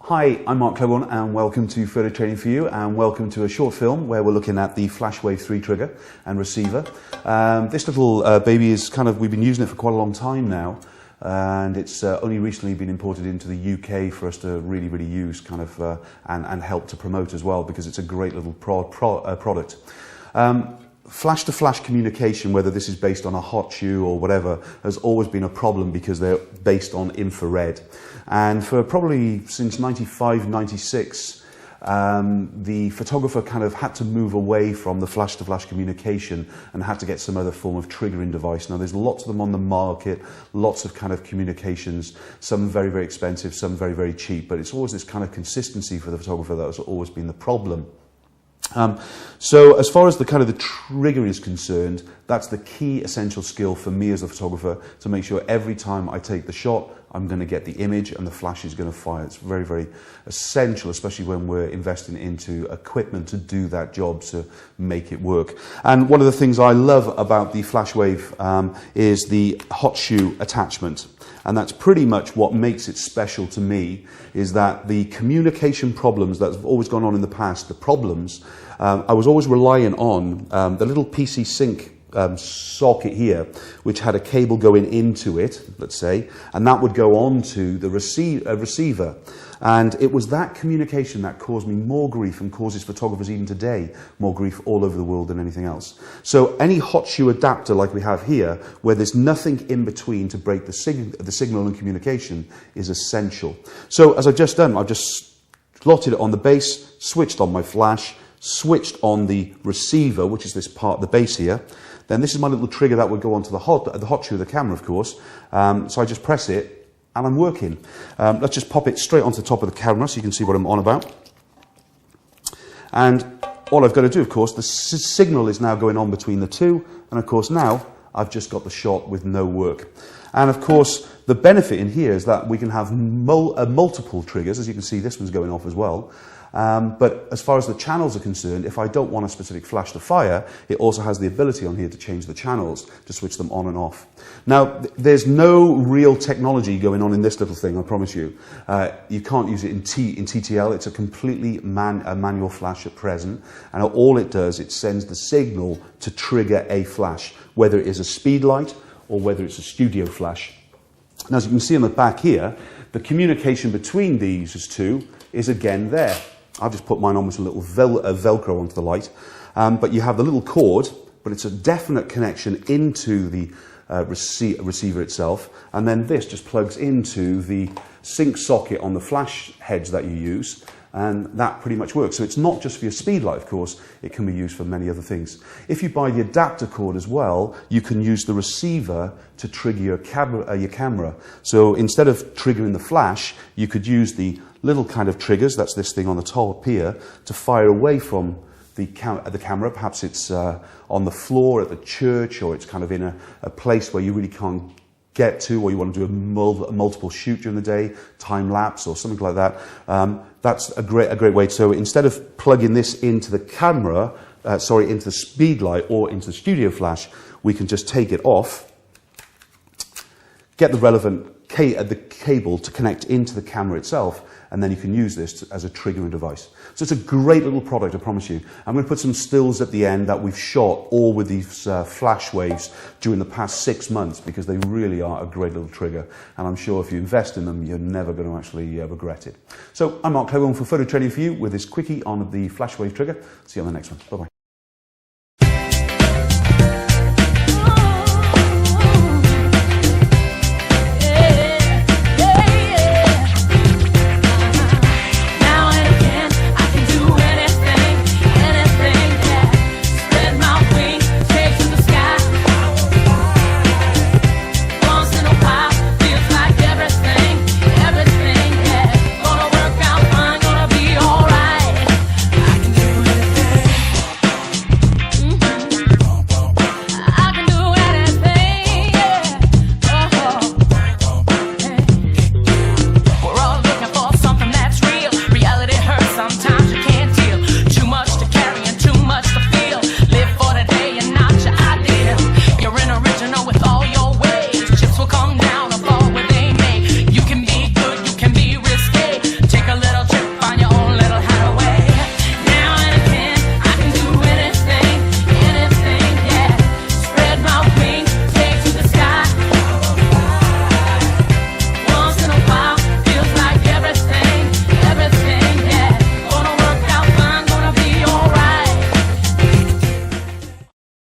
Hi, I'm Mark Claiborne and welcome to Photo Training for You, and welcome to a short film where we're looking at the FlashWave 3 trigger and receiver. This little baby is we've been using it for quite a long time now, and it's only recently been imported into the UK for us to really use and help to promote as well, because it's a great little product. Flash-to-flash communication, whether this is based on a hotshoe or whatever, has always been a problem because they're based on infrared. And for probably since 95, 96, the photographer had to move away from the flash-to-flash communication and had to get some other form of triggering device. Now there's lots of them on the market, lots of communications, some very expensive, some very cheap, but it's always this consistency for the photographer that has always been the problem. So as far as the trigger is concerned, that's the key essential skill for me as a photographer, to make sure every time I take the shot, I'm going to get the image and the flash is going to fire. It's very essential, especially when we're investing into equipment to do that job, to make it work. And one of the things I love about the FlashWave is the hotshoe attachment. And that's pretty much what makes it special to me, is that the communication problems that have always gone on in the past, the problems, I was always relying on the little PC sync socket here, which had a cable going into it, let's say, and that would go on to the receiver. And it was that communication that caused me more grief, and causes photographers even today more grief all over the world than anything else. So any hotshoe adapter like we have here, where there's nothing in between to break the signal and communication, is essential. So as I've just done, I've just slotted it on the base, switched on my flash, switched on the receiver, which is this part, the base here. Then this is my little trigger that would go onto the hotshoe of the camera, of course. So I just press it, and I'm working. Let's just pop it straight onto the top of the camera so you can see what I'm on about. And all I've got to do, of course, the signal is now going on between the two, and of course now I've just got the shot with no work. And of course the benefit in here is that we can have multiple triggers. As you can see, this one's going off as well. But as far as the channels are concerned, if I don't want a specific flash to fire, it also has the ability on here to change the channels, to switch them on and off. Now, there's no real technology going on in this little thing, I promise you. You can't use it in TTL. It's a completely manual flash at present, and all it does, it sends the signal to trigger a flash, whether it is a speedlite or whether it's a studio flash. Now, as you can see on the back here, the communication between these two is again there. I've just put mine on with a little Velcro onto the light. But you have the little cord, but it's a definite connection into the receiver itself. And then this just plugs into the sync socket on the flash heads that you use. And that pretty much works. So it's not just for your speedlight, of course, it can be used for many other things. If you buy the adapter cord as well, you can use the receiver to trigger your camera. So instead of triggering the flash, you could use the little triggers, that's this thing on the top here, to fire away from the camera. Perhaps it's on the floor at the church, or it's in a place where you really can't get to, or you want to do a multiple shoot during the day, time lapse or something like that. That's a great way. So instead of plugging this into the camera, into the speedlight or into the studio flash, we can just take it off, get the relevant the cable to connect into the camera itself, and then you can use this as a triggering device. So it's a great little product, I promise you. I'm going to put some stills at the end that we've shot all with these flash waves during the past 6 months, because they really are a great little trigger, and I'm sure if you invest in them, you're never going to actually regret it. So I'm Mark Claiborne for Photo Training for You with this quickie on the FlashWave trigger. See you on the next one. Bye-bye.